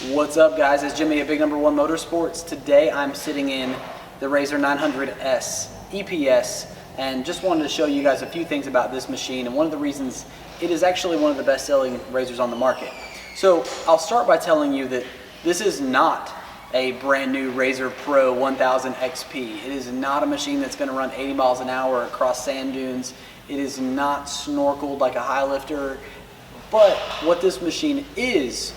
What's up, guys? It's Jimmy at Big Number One Motorsports. Today I'm sitting in the RZR 900 S EPS and just wanted to show you guys a few things about this machine and one of the reasons it is actually one of the best-selling razors on the market. So I'll start by telling you that this is not a brand new RZR Pro 1000 XP. It is not a machine that's going to run 80 miles an hour across sand dunes. It is not snorkeled like a high lifter. But what this machine is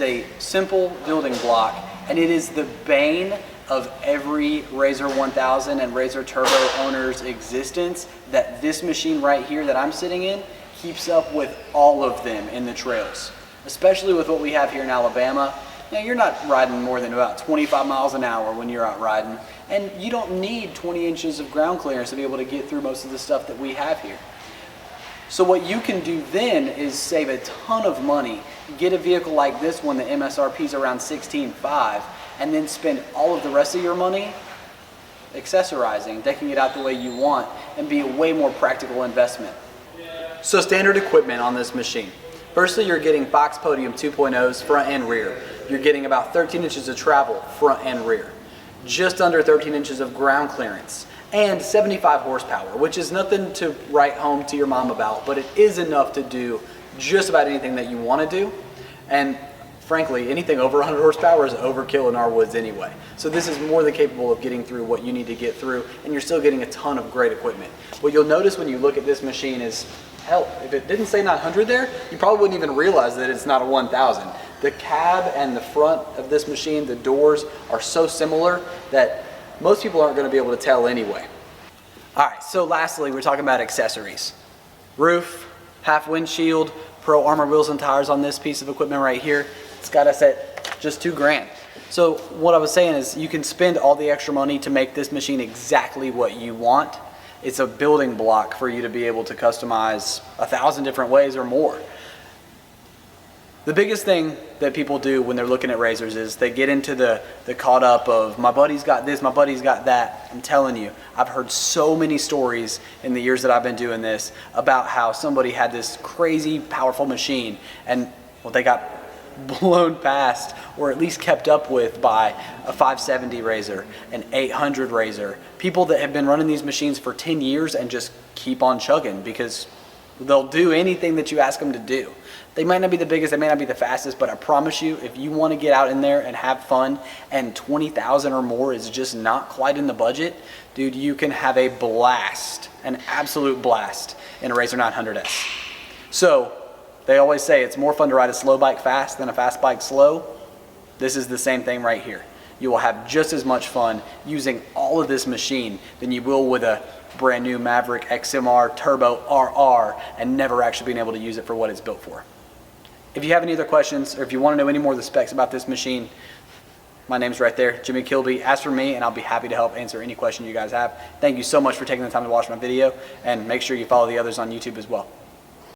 a simple building block, and it is the bane of every RZR 1000 and RZR Turbo owner's existence, that this machine right here that I'm sitting in keeps up with all of them in the trails, especially with what we have here in Alabama. Now, you're not riding more than about 25 miles an hour when you're out riding, and you don't need 20 inches of ground clearance to be able to get through most of the stuff that we have here. So what you can do then is save a ton of money, get a vehicle like this one, the MSRP is around $16,500, and then spend all of the rest of your money accessorizing, decking it out the way you want, and be a way more practical investment. So standard equipment on this machine. Firstly, you're getting Fox Podium 2.0s front and rear. You're getting about 13 inches of travel front and rear, just under 13 inches of ground clearance, and 75 horsepower, which is nothing to write home to your mom about, but it is enough to do just about anything that you want to do. And frankly, anything over 100 horsepower is overkill in our woods anyway. So this is more than capable of getting through what you need to get through, and you're still getting a ton of great equipment. What you'll notice when you look at this machine is, hell, if it didn't say 900 there, you probably wouldn't even realize that it's not a 1000. The cab and the front of this machine, the doors, are so similar that most people aren't going to be able to tell anyway. All right, so lastly, we're talking about accessories. Roof, half windshield, Pro Armor wheels and tires on this piece of equipment right here. It's got us at just $2,000. So what I was saying is you can spend all the extra money to make this machine exactly what you want. It's a building block for you to be able to customize 1,000 different ways or more. The biggest thing that people do when they're looking at razors is they get into the caught up of, my buddy's got this, my buddy's got that. I'm telling you, I've heard so many stories in the years that I've been doing this about how somebody had this crazy powerful machine and, well, they got blown past or at least kept up with by a 570 razor, an 800 razor. People that have been running these machines for 10 years and just keep on chugging because they'll do anything that you ask them to do. They might not be the biggest, they may not be the fastest, but I promise you, if you want to get out in there and have fun and 20,000 or more is just not quite in the budget, dude, you can have a blast, an absolute blast in a RZR 900S. So they always say it's more fun to ride a slow bike fast than a fast bike slow. This is the same thing right here. You will have just as much fun using all of this machine than you will with a brand new Maverick XMR Turbo RR and never actually being able to use it for what it's built for. If you have any other questions or if you want to know any more of the specs about this machine, my name's right there, Jime Kilby. Ask for me and I'll be happy to help answer any question you guys have. Thank you so much for taking the time to watch my video, and make sure you follow the others on YouTube as well.